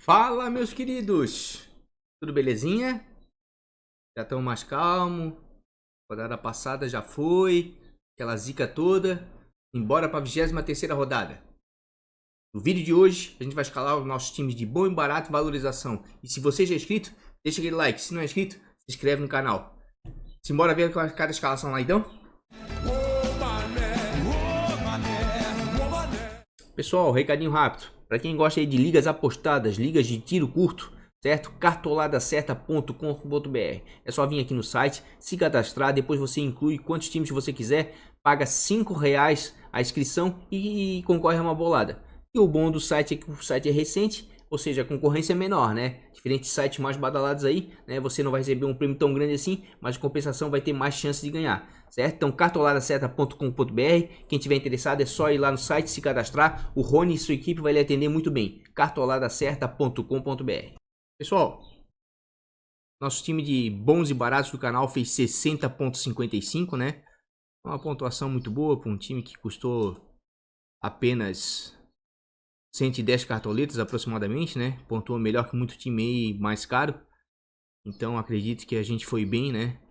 Fala, meus queridos! Tudo belezinha? Já estão mais calmo? Rodada passada já foi, aquela zica toda. Embora para a 23ª rodada. No vídeo de hoje, a gente vai escalar os nossos times de bom e barato e valorização. E se você já é inscrito, deixa aquele like. Se não é inscrito, se inscreve no canal. Simbora ver cada escalação lá então? Pessoal, recadinho rápido. Para quem gosta aí de ligas apostadas, ligas de tiro curto, certo? Cartoladacerta.com.br. É só vir aqui no site, se cadastrar, depois você inclui quantos times você quiser, paga R$ 5 a inscrição e concorre a uma bolada. E o bom do site é que o site é recente, ou seja, a concorrência é menor, né? Diferentes sites mais badalados aí, né? Você não vai receber um prêmio tão grande assim, mas em compensação vai ter mais chance de ganhar, certo? Então, cartoladacerta.com.br. Quem tiver interessado é só ir lá no site, se cadastrar. O Rony e sua equipe vai lhe atender muito bem. cartoladacerta.com.br. Pessoal, nosso time de bons e baratos do canal fez 60,55, né? Uma pontuação muito boa para um time que custou apenas 110 cartoletas aproximadamente, né? Pontuou melhor que muito time aí mais caro. Então acredito que a gente foi bem, né?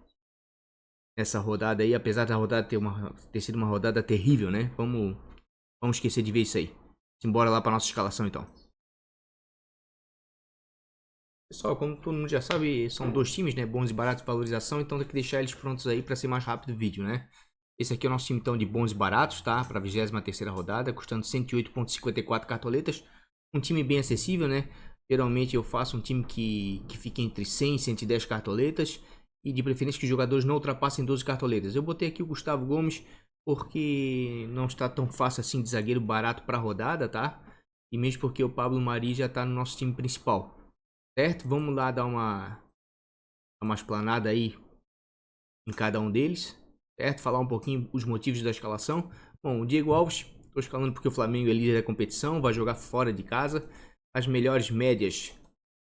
Essa rodada aí, apesar da rodada ter sido uma rodada terrível, né? Vamos esquecer de ver isso aí. Simbora lá para nossa escalação então. Pessoal, como todo mundo já sabe, são dois times, né? Bons e baratos de valorização, então tem que deixar eles prontos aí para ser mais rápido o vídeo, né? Esse aqui é o nosso time então de bons e baratos, tá? Para a 23ª rodada, custando 108,54 cartoletas. Um time bem acessível, né? Geralmente eu faço um time que fica entre 100 e 110 cartoletas. E de preferência que os jogadores não ultrapassem 12 cartoletas. Eu botei aqui o Gustavo Gomes porque não está tão fácil assim de zagueiro barato para a rodada, tá? E mesmo porque o Pablo Mari já está no nosso time principal. Certo? Vamos lá dar uma explanada aí em cada um deles, certo? Falar um pouquinho os motivos da escalação. Bom, o Diego Alves, estou escalando porque o Flamengo é líder da competição, vai jogar fora de casa. As melhores médias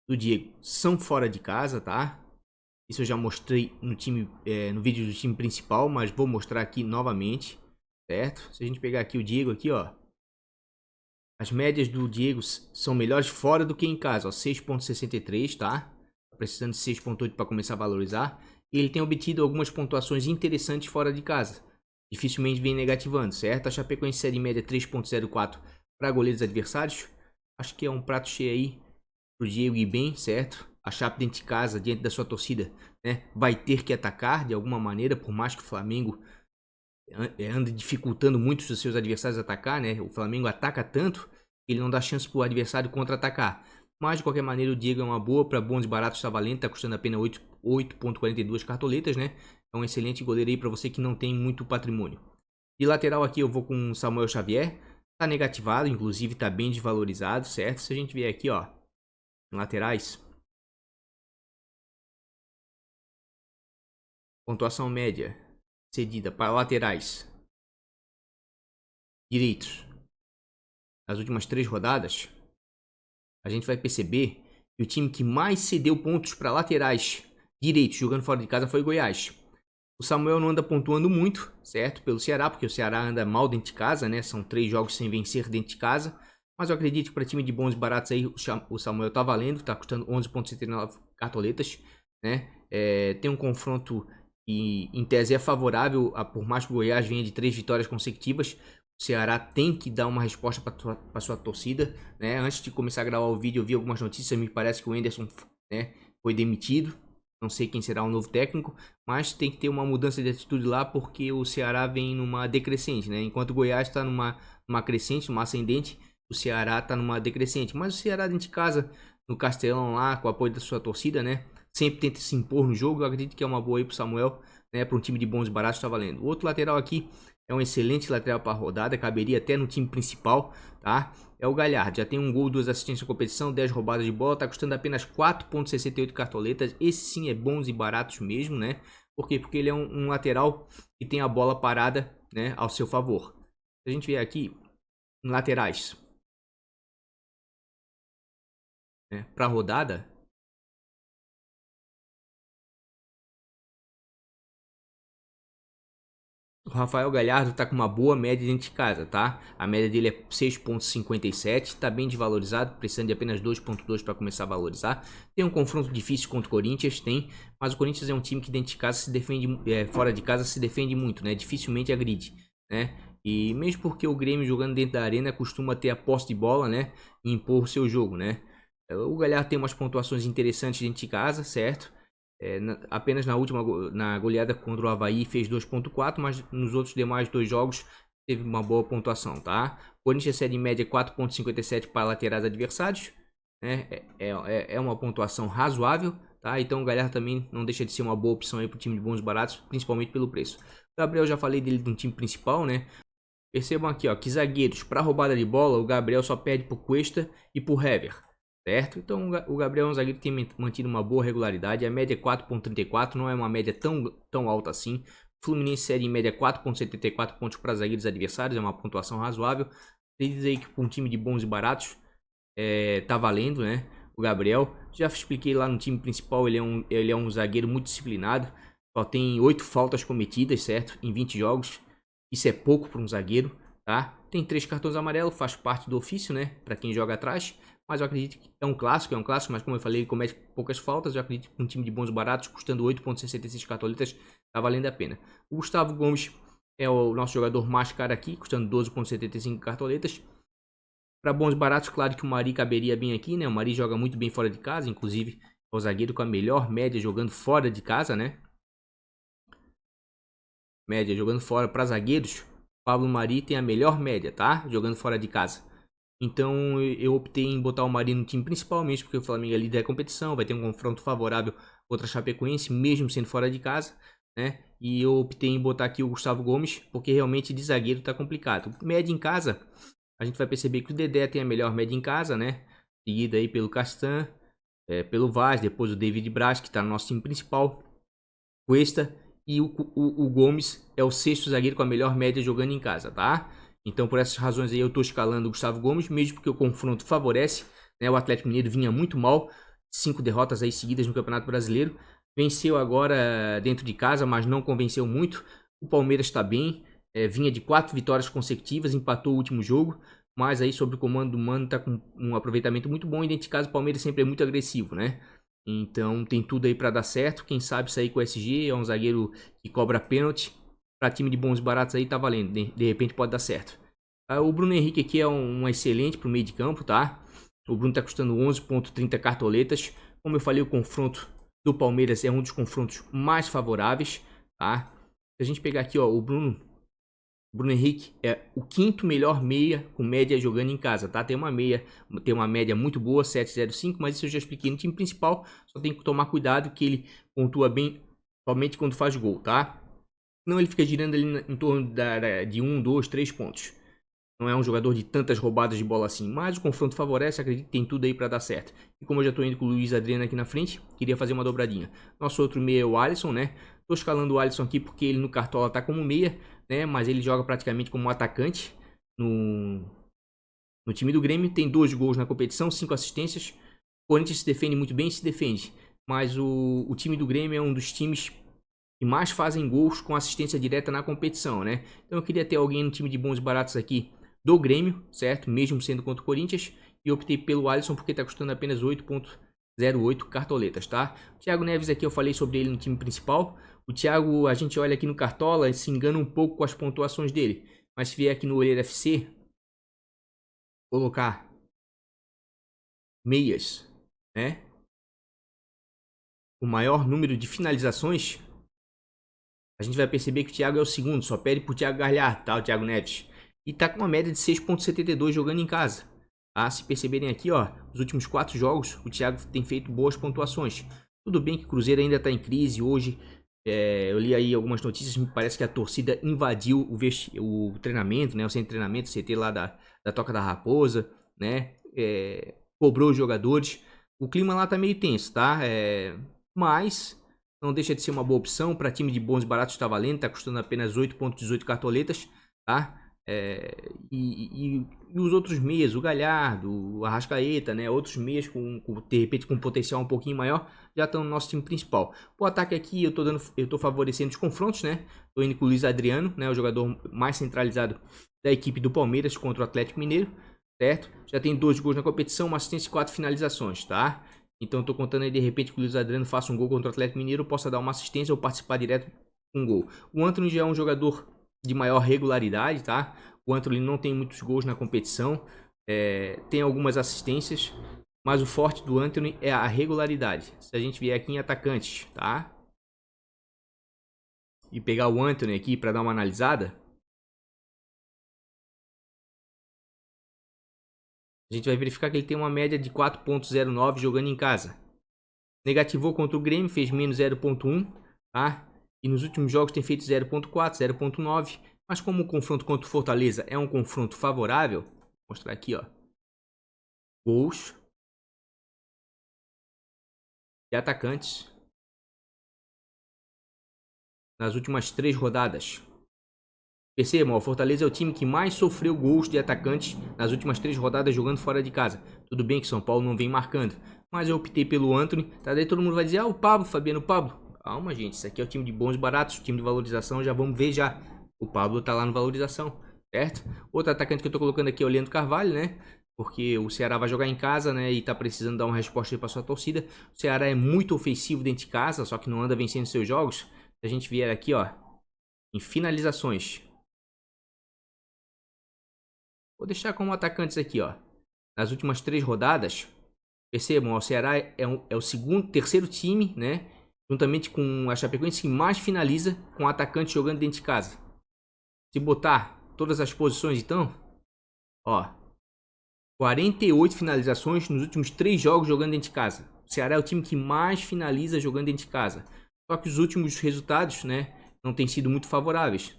do Diego são fora de casa, tá? Isso eu já mostrei no vídeo do time principal, mas vou mostrar aqui novamente, certo? Se a gente pegar aqui o Diego aqui, ó, as médias do Diego são melhores fora do que em casa, ó, 6,63, tá? Tá precisando de 6,8 para começar a valorizar. E ele tem obtido algumas pontuações interessantes fora de casa. Dificilmente vem negativando, certo? A Chapecoense série média 3,04 para goleiros adversários. Acho que é um prato cheio aí pro Diego ir bem, certo? A Chape dentro de casa, diante da sua torcida, né, vai ter que atacar de alguma maneira, por mais que o Flamengo anda dificultando muito os seus adversários atacar, né? O Flamengo ataca tanto que ele não dá chance para o adversário contra-atacar. Mas de qualquer maneira o Diego é uma boa para bons e baratos, está valendo, está custando apenas 8,42 cartoletas, né? É um excelente goleiro aí para você que não tem muito patrimônio. De lateral aqui eu vou com o Samuel Xavier, tá negativado, inclusive tá bem desvalorizado, certo? Se a gente vier aqui, ó, em laterais, pontuação média cedida para laterais direitos nas últimas 3 rodadas, a gente vai perceber que o time que mais cedeu pontos para laterais direitos jogando fora de casa foi o Goiás. O Samuel não anda pontuando muito, certo? Pelo Ceará, porque o Ceará anda mal dentro de casa, né? São 3 jogos sem vencer dentro de casa. Mas eu acredito que para time de bons e baratos aí o Samuel tá valendo, tá custando 11,79 cartoletas, né? Tem um confronto que em tese é favorável, por mais que o Goiás venha de 3 vitórias consecutivas. O Ceará tem que dar uma resposta para sua torcida, né? Antes de começar a gravar o vídeo, eu vi algumas notícias, me parece que o Enderson, né, foi demitido. Não sei quem será o novo técnico, mas tem que ter uma mudança de atitude lá porque o Ceará vem numa decrescente, né? Enquanto o Goiás está numa crescente, numa ascendente, o Ceará está numa decrescente. Mas o Ceará dentro de casa, no Castelão lá, com o apoio da sua torcida, né? Sempre tenta se impor no jogo. Eu acredito que é uma boa aí pro Samuel, né? Para um time de bons e baratos, tá valendo. O outro lateral aqui é um excelente lateral para a rodada, caberia até no time principal, tá? É o Galhardo, já tem um gol, 2 assistências na competição, 10 roubadas de bola, tá custando apenas 4,68 cartoletas. Esse sim é bons e baratos mesmo, né? Por quê? Porque ele é um lateral que tem a bola parada, né, ao seu favor. Se a gente vier aqui em laterais, né, para a rodada, Rafael Galhardo tá com uma boa média dentro de casa, tá? A média dele é 6,57, tá bem desvalorizado, precisando de apenas 2,2 para começar a valorizar. Tem um confronto difícil contra o Corinthians, tem, mas o Corinthians é um time que dentro de casa se defende, fora de casa se defende muito, né? Dificilmente agride, né? E mesmo porque o Grêmio jogando dentro da arena costuma ter a posse de bola, né? E impor o seu jogo, né? O Galhardo tem umas pontuações interessantes dentro de casa, certo? Apenas na última na goleada contra o Avaí fez 2,4, mas nos outros demais 2 jogos teve uma boa pontuação, tá? O Corinthians cede em média 4,57 para laterais adversários, né? É uma pontuação razoável, tá? Então o Galhardo também não deixa de ser uma boa opção aí para o time de bons baratos, principalmente pelo preço. O Gabriel, já falei dele no time principal, né? Percebam aqui, ó, que zagueiros para roubada de bola, o Gabriel só perde por Cuesta e por Hever, certo? Então o Gabriel é um zagueiro que tem mantido uma boa regularidade. A média é 4,34, não é uma média tão alta assim. O Fluminense cede em média 4,74 pontos para zagueiros adversários, é uma pontuação razoável. Acredito aí que para um time de bons e baratos tá valendo, né? O Gabriel, já expliquei lá no time principal, ele é um zagueiro muito disciplinado. Só tem 8 faltas cometidas, certo? Em 20 jogos. Isso é pouco para um zagueiro, tá? Tem 3 cartões amarelos, faz parte do ofício, né? Para quem joga atrás. Mas eu acredito que é um clássico, mas como eu falei, ele comete poucas faltas. Eu acredito que um time de bons baratos, custando 8,66 cartoletas, tá valendo a pena. O Gustavo Gomes é o nosso jogador mais caro aqui, custando 12,75 cartoletas. Para bons baratos, claro que o Mari caberia bem aqui, né? O Mari joga muito bem fora de casa, inclusive é o zagueiro com a melhor média jogando fora de casa, né? Média jogando fora para zagueiros, Pablo Mari tem a melhor média, tá? Jogando fora de casa. Então eu optei em botar o Mari no time principal mesmo, porque o Flamengo é líder da competição, vai ter um confronto favorável contra a Chapecoense, mesmo sendo fora de casa, né? E eu optei em botar aqui o Gustavo Gomes, porque realmente de zagueiro tá complicado. Média em casa, a gente vai perceber que o Dedé tem a melhor média em casa, né? Seguida aí pelo Castan, pelo Vaz, depois o David Braz, que tá no nosso time principal, Cuesta, e o Gomes é o 6º zagueiro com a melhor média jogando em casa, tá? Então, por essas razões aí, eu tô escalando o Gustavo Gomes, mesmo porque o confronto favorece, né? O Atlético Mineiro vinha muito mal, 5 derrotas aí seguidas no Campeonato Brasileiro. Venceu agora dentro de casa, mas não convenceu muito. O Palmeiras está bem, vinha de 4 vitórias consecutivas, empatou o último jogo, mas aí sob o comando do Mano tá com um aproveitamento muito bom, e dentro de casa o Palmeiras sempre é muito agressivo, né? Então tem tudo aí para dar certo. Quem sabe sair com o SG, é um zagueiro que cobra pênalti. Para time de bons e baratos aí tá valendo. De repente pode dar certo. O Bruno Henrique aqui é um excelente pro meio de campo, tá? O Bruno tá custando 11,30 cartoletas. Como eu falei, o confronto do Palmeiras é um dos confrontos mais favoráveis, tá? Se a gente pegar aqui, ó, o Bruno Henrique é o 5º melhor meia com média jogando em casa, tá? Tem uma média muito boa, 7,05, mas isso eu já expliquei no time principal. Só tem que tomar cuidado que ele pontua bem somente quando faz gol, tá? Não, ele fica girando ali em torno de 1, 2, 3 pontos. Não é um jogador de tantas roubadas de bola assim, mas o confronto favorece, acredito que tem tudo aí para dar certo. E como eu já estou indo com o Luiz Adriano aqui na frente, queria fazer uma dobradinha. Nosso outro meia é o Alisson, né? Tô escalando o Alisson aqui porque ele no Cartola tá como meia, né? Mas ele joga praticamente como um atacante no time do Grêmio. Tem 2 gols na competição, 5 assistências. O Corinthians se defende muito bem, se defende. Mas o time do Grêmio é um dos times que mais fazem gols com assistência direta na competição, né? Então eu queria ter alguém no time de bons e baratos aqui do Grêmio, certo? Mesmo sendo contra o Corinthians. E optei pelo Alisson porque tá custando apenas 8,08 cartoletas, tá? O Thiago Neves aqui eu falei sobre ele no time principal. O Thiago, a gente olha aqui no Cartola e se engana um pouco com as pontuações dele. Mas se vier aqui no Olheiro FC, colocar meias, né? O maior número de finalizações, a gente vai perceber que o Thiago é o segundo, só perde pro Thiago Galhardo, tá? O Thiago Neves. E tá com uma média de 6,72 jogando em casa. Ah, se perceberem aqui, ó, os últimos 4 jogos, o Thiago tem feito boas pontuações. Tudo bem que o Cruzeiro ainda tá em crise hoje. Eu li aí algumas notícias, me parece que a torcida invadiu o treinamento, né? O centro de treinamento, o CT lá da Toca da Raposa, né? Cobrou os jogadores. O clima lá tá meio tenso, tá? Mas não deixa de ser uma boa opção para time de bons e baratos, tá valendo, tá custando apenas 8,18 cartoletas, tá? E os outros meias, o Galhardo, o Arrascaeta, né? Outros meias de repente com potencial um pouquinho maior, já estão no nosso time principal. O ataque aqui eu tô favorecendo os confrontos, né? Tô indo com o Luiz Adriano, né? O jogador mais centralizado da equipe do Palmeiras contra o Atlético Mineiro, certo? Já tem 2 gols na competição, uma assistência e 4 finalizações, tá? Então eu tô contando aí de repente que o Luiz Adriano faça um gol contra o Atlético Mineiro, possa dar uma assistência ou participar direto com um gol. O Antony já é um jogador de maior regularidade, tá? O Antony não tem muitos gols na competição, tem algumas assistências, mas o forte do Antony é a regularidade. Se a gente vier aqui em atacantes, tá? E pegar o Antony aqui para dar uma analisada, a gente vai verificar que ele tem uma média de 4.09 jogando em casa. Negativou contra o Grêmio, fez menos 0.1, tá? E nos últimos jogos tem feito 0.4, 0.9. Mas como o confronto contra o Fortaleza é um confronto favorável, vou mostrar aqui, ó. Gols de atacantes nas últimas 3 rodadas. Percebam, o Fortaleza é o time que mais sofreu gols de atacantes nas últimas 3 rodadas jogando fora de casa. Tudo bem que São Paulo não vem marcando, mas eu optei pelo Antony. Tá? Daí todo mundo vai dizer, ah, o Pablo, Fabiano Pablo. Calma, gente, isso aqui é o time de bons e baratos, time de valorização, já vamos ver já. O Pablo tá lá no valorização, certo? Outro atacante que eu tô colocando aqui é o Leandro Carvalho, né? Porque o Ceará vai jogar em casa, né? E tá precisando dar uma resposta aí pra sua torcida. O Ceará é muito ofensivo dentro de casa, só que não anda vencendo seus jogos. Se a gente vier aqui, ó, em finalizações. Vou deixar como atacantes aqui, ó. Nas últimas 3 rodadas, percebam, o Ceará é o terceiro time, né? Juntamente com a Chapecoense que mais finaliza com atacante jogando dentro de casa. Se botar todas as posições, então, ó, 48 finalizações nos últimos 3 jogos jogando dentro de casa. O Ceará é o time que mais finaliza jogando dentro de casa. Só que os últimos resultados, né, não têm sido muito favoráveis.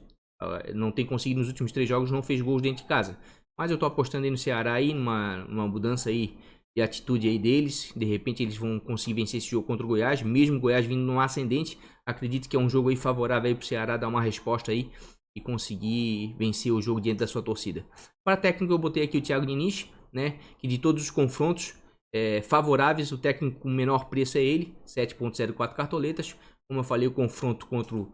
Não tem conseguido nos últimos 3 jogos, não fez gols dentro de casa. Mas eu tô apostando aí no Ceará aí, numa mudança aí de atitude aí deles. De repente eles vão conseguir vencer esse jogo contra o Goiás, mesmo o Goiás vindo no ascendente. Acredito que é um jogo aí favorável aí pro Ceará dar uma resposta aí e conseguir vencer o jogo diante da sua torcida. Para técnico eu botei aqui o Thiago Diniz, né, que de todos os confrontos favoráveis, o técnico com menor preço é ele, 7.04 cartoletas. Como eu falei, o confronto contra o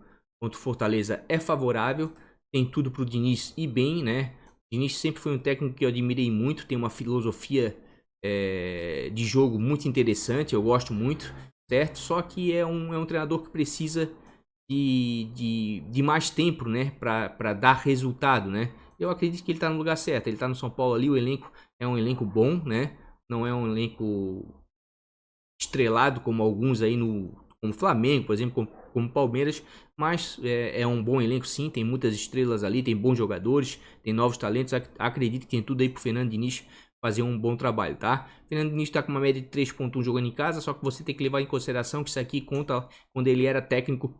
Fortaleza é favorável, tem tudo pro Diniz ir bem, né? O Diniz sempre foi um técnico que eu admirei muito, tem uma filosofia de jogo muito interessante, eu gosto muito, certo? Só que é um treinador que precisa de mais tempo, né? Para dar resultado, né? Eu acredito que ele tá no lugar certo, ele tá no São Paulo ali, o elenco é um elenco bom, né? Não é um elenco estrelado como alguns aí como Flamengo, por exemplo, como Palmeiras, mas é um bom elenco sim, tem muitas estrelas ali, tem bons jogadores, tem novos talentos, acredito que tem tudo aí pro Fernando Diniz fazer um bom trabalho, tá? Fernando Diniz tá com uma média de 3.1 jogando em casa, só que você tem que levar em consideração que isso aqui conta quando ele era técnico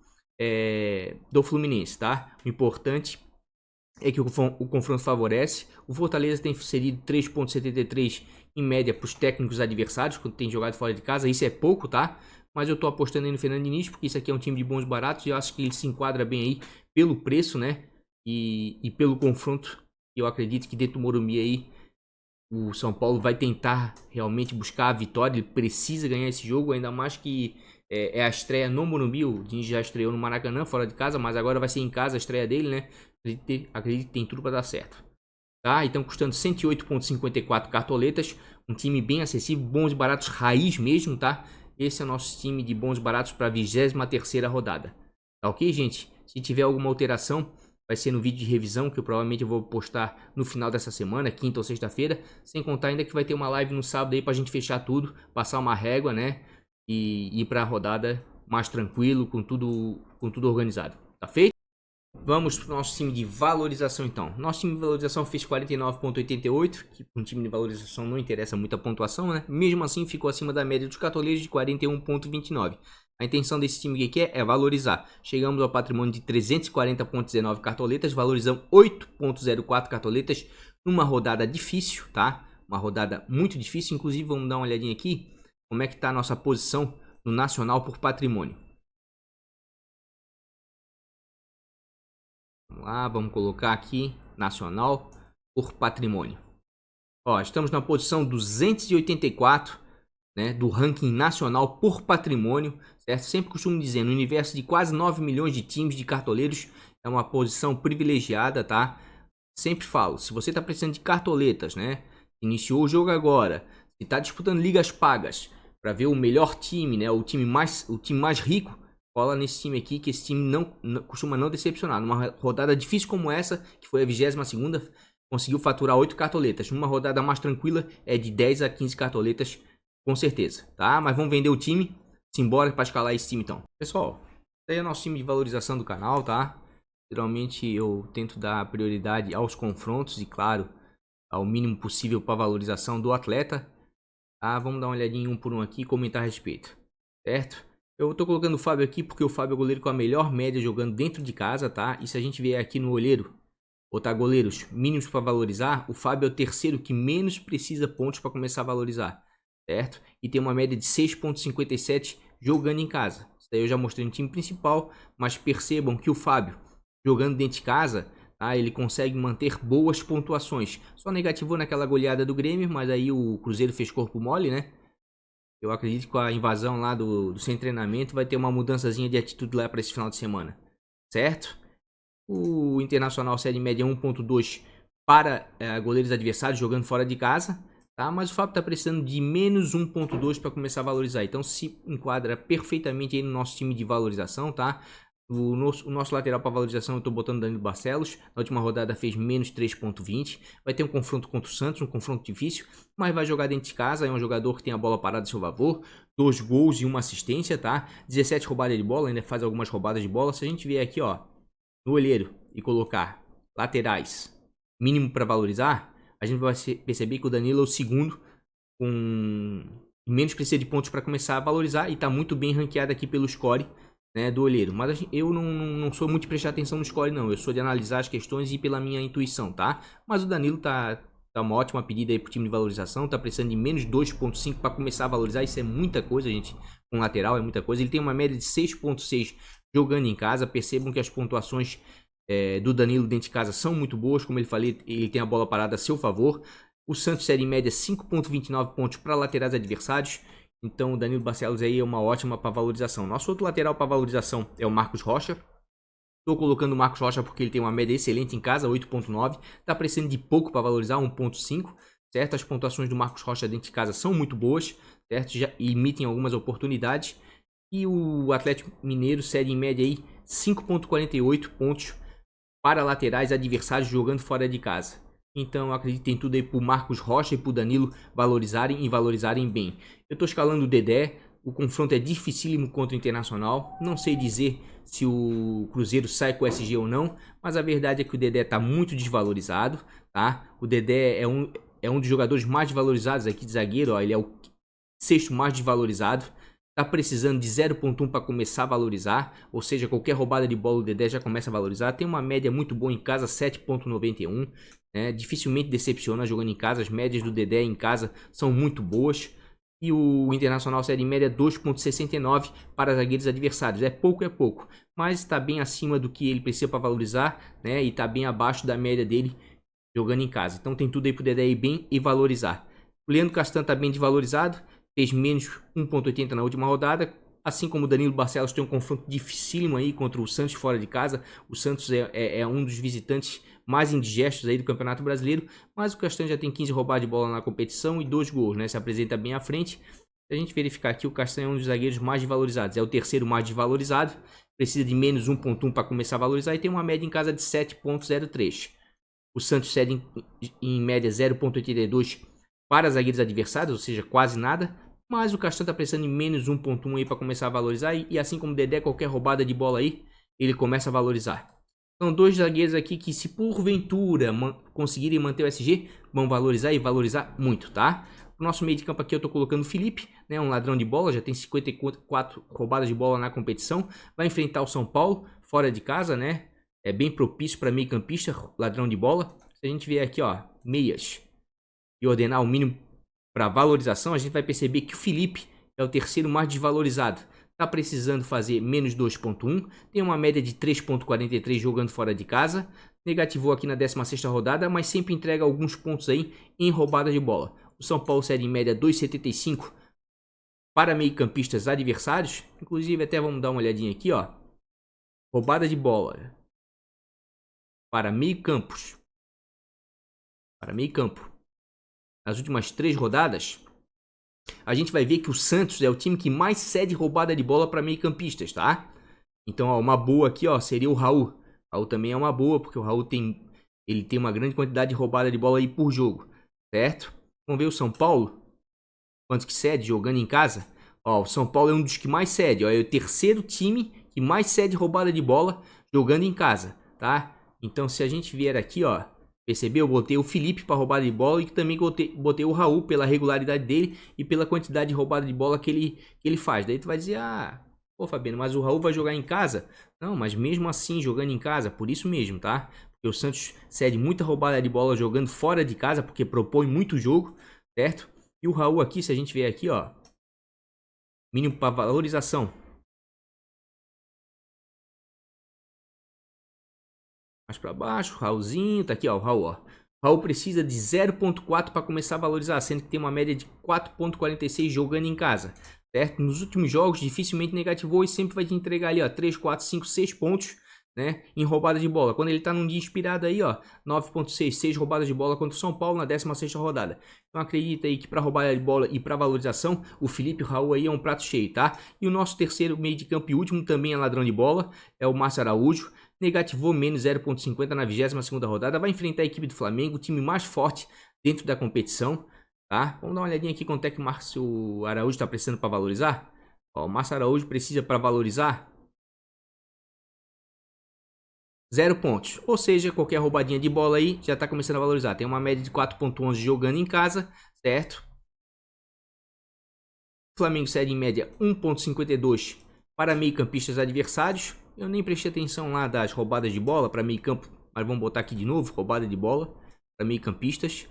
do Fluminense, tá? O importante é que o confronto favorece. O Fortaleza tem cedido 3.73 em média para os técnicos adversários quando tem jogado fora de casa. Isso é pouco, tá? Mas eu tô apostando aí no Fernando Diniz porque isso aqui é um time de bons baratos e eu acho que ele se enquadra bem aí pelo preço, né? E pelo confronto. Eu acredito que dentro do Morumbi aí o São Paulo vai tentar realmente buscar a vitória. Ele precisa ganhar esse jogo, ainda mais que é a estreia no Morumbi. O Diniz já estreou no Maracanã, fora de casa, mas agora vai ser em casa a estreia dele, né? Acredito que tem tudo para dar certo. Tá? Então custando 108.54 cartoletas, um time bem acessível, bons e baratos, raiz mesmo, tá? Esse é o nosso time de bons e baratos para a 23ª rodada. Tá ok, gente? Se tiver alguma alteração, vai ser no vídeo de revisão, que eu provavelmente vou postar no final dessa semana, quinta ou sexta-feira. Sem contar ainda que vai ter uma live no sábado aí pra gente fechar tudo, passar uma régua, né? E ir pra rodada mais tranquilo, com tudo organizado. Tá feito? Vamos pro nosso time de valorização então. Nosso time de valorização fez 49.88, que para um time de valorização não interessa muito a pontuação, né? Mesmo assim ficou acima da média dos cartoleiros de 41.29. A intenção desse time aqui é valorizar. Chegamos ao patrimônio de 340.19 cartoletas, valorizamos 8.04 cartoletas numa rodada difícil, tá? Uma rodada muito difícil, inclusive vamos dar uma olhadinha aqui como é que tá a nossa posição no nacional por patrimônio. Vamos lá, vamos colocar aqui Internacional por patrimônio. Ó, estamos na posição 284, né, do ranking nacional por patrimônio, certo? Sempre costumo dizer, no universo de quase 9 milhões de times de cartoleiros, é uma posição privilegiada, tá? Sempre falo, se você está precisando de cartoletas, né? Iniciou o jogo agora, se está disputando ligas pagas para ver o melhor time, né? O time mais rico, cola nesse time aqui, que esse time costuma não decepcionar. Numa rodada difícil como essa, que foi a 22ª, conseguiu faturar 8 cartoletas. Numa rodada mais tranquila é de 10 a 15 cartoletas, com certeza, tá? Mas vamos vender o time, simbora para escalar esse time então. Pessoal, esse aí é o nosso time de valorização do canal, tá? Geralmente eu tento dar prioridade aos confrontos e, claro, ao mínimo possível para a valorização do atleta. Tá? Vamos dar uma olhadinha um por um aqui e comentar a respeito, certo? Eu tô colocando o Fábio aqui porque o Fábio é o goleiro com a melhor média jogando dentro de casa, tá? E se a gente vier aqui no olheiro, botar goleiros mínimos para valorizar, o Fábio é o terceiro que menos precisa pontos para começar a valorizar, certo? E tem uma média de 6,57 jogando em casa. Isso daí eu já mostrei no time principal, mas percebam que o Fábio, jogando dentro de casa, tá, ele consegue manter boas pontuações. Só negativou naquela goleada do Grêmio, mas aí o Cruzeiro fez corpo mole, né? Eu acredito que com a invasão lá do sem treinamento vai ter uma mudançazinha de atitude lá para esse final de semana, certo? O Internacional cede em média 1,2 para goleiros adversários jogando fora de casa, tá? Mas o Fábio está precisando de menos 1,2 para começar a valorizar. Então se enquadra perfeitamente aí no nosso time de valorização, tá? O nosso lateral para valorização eu estou botando Danilo Barcelos. Na última rodada fez menos 3,20. Vai ter um confronto contra o Santos, um confronto difícil, mas vai jogar dentro de casa. É um jogador que tem a bola parada a seu favor. 2 gols e 1 assistência, tá? 17 roubadas de bola, ainda faz algumas roubadas de bola. Se a gente vier aqui, ó, no olheiro e colocar laterais mínimo para valorizar, a gente vai perceber que o Danilo é o segundo com menos precisa de pontos para começar a valorizar e está muito bem ranqueado aqui pelo score, né, do olheiro. Mas eu não sou muito de prestar atenção no score, não. Eu sou de analisar as questões e pela minha intuição, tá? Mas o Danilo tá uma ótima pedida aí pro time de valorização. Tá precisando de menos 2,5 para começar a valorizar. Isso é muita coisa, gente. Com lateral é muita coisa. Ele tem uma média de 6,6 jogando em casa. Percebam que as pontuações do Danilo dentro de casa são muito boas. Como ele falei, ele tem a bola parada a seu favor. O Santos cede em média 5,29 pontos para laterais adversários. Então o Danilo Barcelos aí é uma ótima para valorização. Nosso outro lateral para valorização é o Marcos Rocha. Estou colocando o Marcos Rocha porque ele tem uma média excelente em casa, 8,9. Está precisando de pouco para valorizar, 1,5. Certo? As pontuações do Marcos Rocha dentro de casa são muito boas, certo? Já emitem algumas oportunidades. E o Atlético Mineiro cede em média aí 5,48 pontos para laterais adversários jogando fora de casa. Então eu acredito que tem tudo aí pro Marcos Rocha e pro Danilo valorizarem e valorizarem bem. Eu tô escalando o Dedé, o confronto é dificílimo contra o Internacional. Não sei dizer se o Cruzeiro sai com o SG ou não, mas a verdade é que o Dedé tá muito desvalorizado, tá? O Dedé é um dos jogadores mais desvalorizados aqui de zagueiro, ó, ele é o 6º mais desvalorizado. Tá precisando de 0,1 para começar a valorizar, ou seja, qualquer roubada de bola o Dedé já começa a valorizar. Tem uma média muito boa em casa, 7,91. Dificilmente decepciona jogando em casa. As médias do Dedé em casa são muito boas. E o Internacional cede em média 2,69 para zagueiros adversários. É pouco, mas está bem acima do que ele precisa para valorizar, né? E está bem abaixo da média dele jogando em casa. Então tem tudo aí para o Dedé ir bem e valorizar. O Leandro Castan está bem desvalorizado. Fez menos 1,80 na última rodada. Assim como o Danilo Barcelos tem um confronto dificílimo aí contra o Santos fora de casa. O Santos é um dos visitantes mais indigestos aí do Campeonato Brasileiro. Mas o Castan já tem 15 roubadas de bola na competição e 2 gols, né? Se apresenta bem à frente. Se a gente verificar aqui, o Castan é um dos zagueiros mais desvalorizados. É o terceiro mais desvalorizado. Precisa de menos 1,1 para começar a valorizar e tem uma média em casa de 7,03. O Santos cede em média 0,82 para zagueiros adversários, ou seja, quase nada. Mas o Castan está precisando em menos 1,1 aí para começar a valorizar. E assim como o Dedé, qualquer roubada de bola aí, ele começa a valorizar. São 2 zagueiros aqui que, se porventura conseguirem manter o SG, vão valorizar e valorizar muito, tá? O nosso meio de campo aqui eu estou colocando o Felipe, né? Um ladrão de bola, já tem 54 roubadas de bola na competição. Vai enfrentar o São Paulo, fora de casa, né? É bem propício para meio campista, ladrão de bola. Se a gente vier aqui, ó, meias, e ordenar o mínimo para valorização, a gente vai perceber que o Felipe é o terceiro mais desvalorizado. Está precisando fazer menos 2,1. Tem uma média de 3,43 jogando fora de casa. Negativou aqui na 16ª rodada, mas sempre entrega alguns pontos aí em roubada de bola. O São Paulo cede em média 2,75 para meio-campistas adversários. Inclusive, até vamos dar uma olhadinha aqui, ó. Roubada de bola para meio-campos. Para meio-campo. Nas últimas 3 rodadas, a gente vai ver que o Santos é o time que mais cede roubada de bola para meio-campistas, tá? Então, ó, uma boa aqui, ó, seria o Raul. O Raul também é uma boa, porque o Raul tem uma grande quantidade de roubada de bola aí por jogo, certo? Vamos ver o São Paulo. Quantos que cede jogando em casa? Ó, o São Paulo é um dos que mais cede, ó, é o terceiro time que mais cede roubada de bola jogando em casa, tá? Então, se a gente vier aqui, ó, percebeu? Eu botei o Felipe para roubada de bola e também botei o Raul pela regularidade dele e pela quantidade de roubada de bola que ele faz. Daí tu vai dizer, ah, pô, Fabiano, mas o Raul vai jogar em casa? Não, mas mesmo assim, jogando em casa, por isso mesmo, tá? Porque o Santos cede muita roubada de bola jogando fora de casa, porque propõe muito jogo, certo? E o Raul aqui, se a gente ver aqui, ó, mínimo para valorização. Mais para baixo, Raulzinho, tá aqui, ó, o Raul, ó. Raul precisa de 0,4 para começar a valorizar, sendo que tem uma média de 4,46 jogando em casa, certo? Nos últimos jogos, dificilmente negativou e sempre vai te entregar ali, ó, 3, 4, 5, 6 pontos, né, em roubada de bola. Quando ele tá num dia inspirado aí, ó, 9,6, 6 roubadas de bola contra o São Paulo na 16ª rodada. Então acredita aí que para roubada de bola e para valorização, o Felipe Raul aí é um prato cheio, tá? E o nosso terceiro meio de campo e último também é ladrão de bola, é o Márcio Araújo. Negativou menos 0,50 na 22ª rodada. Vai enfrentar a equipe do Flamengo, o time mais forte dentro da competição, tá? Vamos dar uma olhadinha aqui quanto é que o Márcio Araújo está precisando para valorizar. Ó, o Márcio Araújo precisa para valorizar 0 pontos. Ou seja, qualquer roubadinha de bola aí já está começando a valorizar. Tem uma média de 4,11 jogando em casa, certo? O Flamengo cede em média 1,52 para meio-campistas adversários. Eu nem prestei atenção lá das roubadas de bola para meio campo, mas vamos botar aqui de novo, roubada de bola para meio campistas.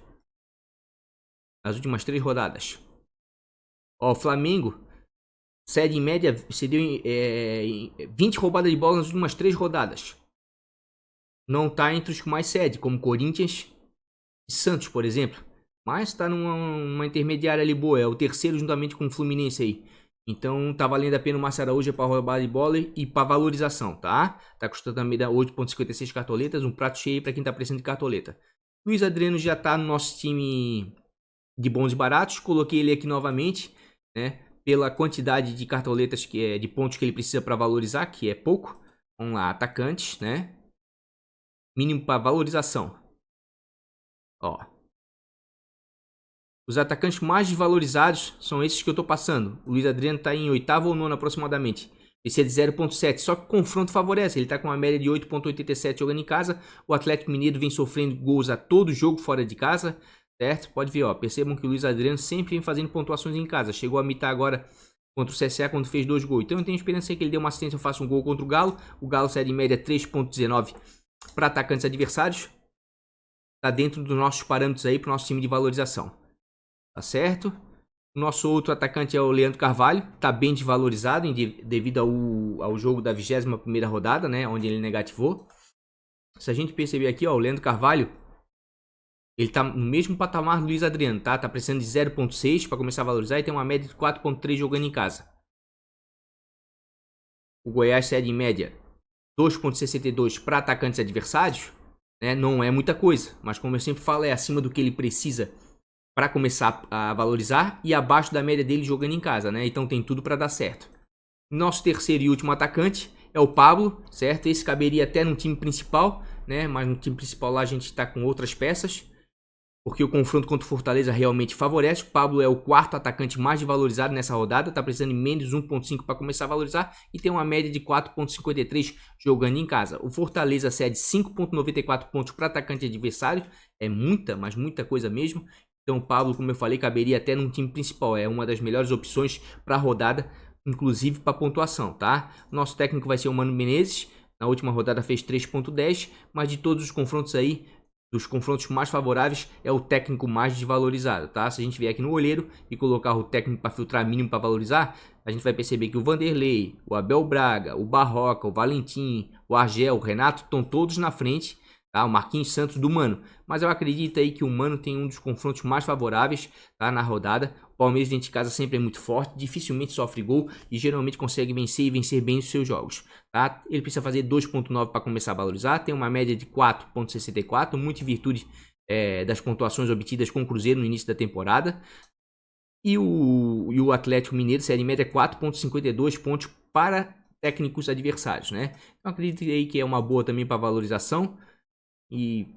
Nas últimas 3 rodadas. Ó, o Flamengo cede em média, cedeu 20 roubadas de bola nas últimas 3 rodadas. Não está entre os que mais cede, como Corinthians e Santos, por exemplo. Mas está numa intermediária ali boa, é o terceiro juntamente com o Fluminense aí. Então tá valendo a pena o Márcio Araújo para roubada de bola e para valorização, tá? Tá custando também 8,56 cartoletas, um prato cheio para quem tá precisando de cartoleta. Luiz Adriano já tá no nosso time de bons e baratos, coloquei ele aqui novamente, né? Pela quantidade de cartoletas de pontos que ele precisa para valorizar, que é pouco. Vamos lá, atacantes, né? Mínimo para valorização. Ó. Os atacantes mais desvalorizados são esses que eu estou passando. O Luiz Adriano está em 8º ou 9º aproximadamente. Esse é de 0,7. Só que o confronto favorece. Ele está com uma média de 8,87 jogando em casa. O Atlético Mineiro vem sofrendo gols a todo jogo fora de casa. Certo? Pode ver, ó. Percebam que o Luiz Adriano sempre vem fazendo pontuações em casa. Chegou a mitar agora contra o CSA quando fez 2 gols. Então eu tenho esperança que ele dê uma assistência e faça um gol contra o Galo. O Galo cede em média 3,19 para atacantes adversários. Está dentro dos nossos parâmetros aí para o nosso time de valorização. Tá certo? O nosso outro atacante é o Leandro Carvalho. Tá bem desvalorizado devido ao jogo da 21ª rodada, né? Onde ele negativou. Se a gente perceber aqui, ó, o Leandro Carvalho, ele tá no mesmo patamar do Luiz Adriano, tá? Tá precisando de 0,6 para começar a valorizar e tem uma média de 4,3 jogando em casa. O Goiás cede em média 2,62 para atacantes adversários, né? Não é muita coisa, mas como eu sempre falo, é acima do que ele precisa para começar a valorizar e abaixo da média dele jogando em casa, né? Então tem tudo para dar certo. Nosso terceiro e último atacante é o Pablo, certo? Esse caberia até no time principal, né? Mas no time principal lá a gente está com outras peças, porque o confronto contra o Fortaleza realmente favorece. O Pablo é o 4º atacante mais valorizado nessa rodada, tá precisando de menos 1,5 para começar a valorizar e tem uma média de 4,53 jogando em casa. O Fortaleza cede 5,94 pontos para atacante adversário, é muita, mas muita coisa mesmo. Então o Pablo, como eu falei, caberia até no time principal. É uma das melhores opções para a rodada, inclusive para pontuação, tá? Nosso técnico vai ser o Mano Menezes. Na última rodada fez 3,10, mas de todos os confrontos aí, dos confrontos mais favoráveis, é o técnico mais desvalorizado, tá? Se a gente vier aqui no olheiro e colocar o técnico para filtrar mínimo para valorizar, a gente vai perceber que o Vanderlei, o Abel Braga, o Barroca, o Valentim, o Argel, o Renato estão todos na frente, tá? O Marquinhos Santos do Mano. Mas eu acredito aí que o Mano tem um dos confrontos mais favoráveis, tá? Na rodada. O Palmeiras dentro de casa sempre é muito forte, dificilmente sofre gol e geralmente consegue vencer e vencer bem os seus jogos, tá? Ele precisa fazer 2.9 para começar a valorizar, tem uma média de 4.64, muito em virtude das pontuações obtidas com o Cruzeiro no início da temporada. E o Atlético Mineiro, série média 4.52 pontos para técnicos adversários, né? Então acredito aí que é uma boa também para valorização. E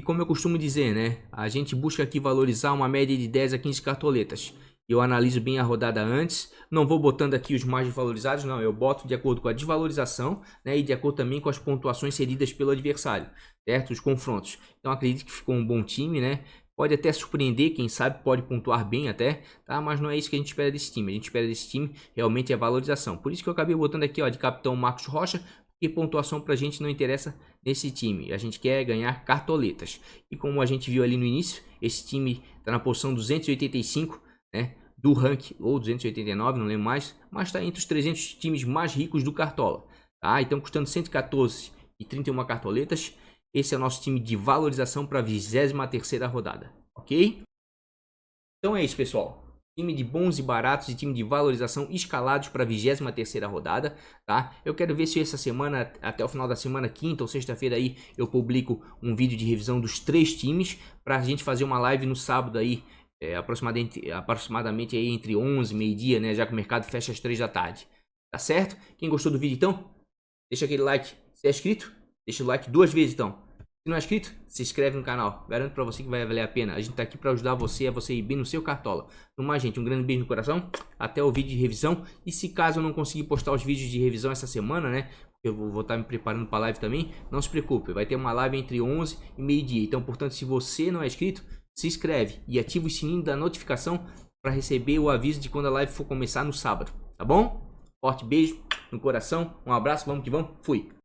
como eu costumo dizer, né? A gente busca aqui valorizar uma média de 10 a 15 cartoletas. Eu analiso bem a rodada antes, não vou botando aqui os mais desvalorizados, não. Eu boto de acordo com a desvalorização, né? E de acordo também com as pontuações cedidas pelo adversário, certo? Os confrontos. Então acredito que ficou um bom time, né? Pode até surpreender, quem sabe pode pontuar bem até, tá? Mas não é isso que a gente espera desse time. A gente espera desse time realmente a valorização. Por isso que eu acabei botando aqui, ó, de capitão Marcos Rocha, porque pontuação pra gente não interessa nesse time. A gente quer ganhar cartoletas. E como a gente viu ali no início, esse time tá na posição 285, né? Do ranking, ou 289, não lembro mais, mas está entre os 300 times mais ricos do Cartola, tá? Então custando 114,31 cartoletas. Esse é o nosso time de valorização para a 23ª rodada, ok? Então é isso, pessoal. Time de bons e baratos e time de valorização escalados para a 23ª rodada, tá? Eu quero ver se essa semana, até o final da semana, quinta ou sexta-feira aí, eu publico um vídeo de revisão dos 3 times para a gente fazer uma live no sábado aí, aproximadamente aí entre 11 e meio-dia, né? Já que o mercado fecha às 3 da tarde, tá certo? Quem gostou do vídeo, então, deixa aquele like. Se é inscrito, deixa o like 2 vezes, então. Se não é inscrito, se inscreve no canal. Garanto pra você que vai valer a pena. A gente tá aqui pra ajudar você a você ir bem no seu Cartola. Então, mais gente, um grande beijo no coração. Até o vídeo de revisão. E se caso eu não conseguir postar os vídeos de revisão essa semana, né? Eu vou estar me preparando pra live também. Não se preocupe, vai ter uma live entre 11 e meio-dia. Então, portanto, se você não é inscrito, se inscreve e ativa o sininho da notificação para receber o aviso de quando a live for começar no sábado. Tá bom? Forte beijo no coração. Um abraço, vamos que vamos. Fui.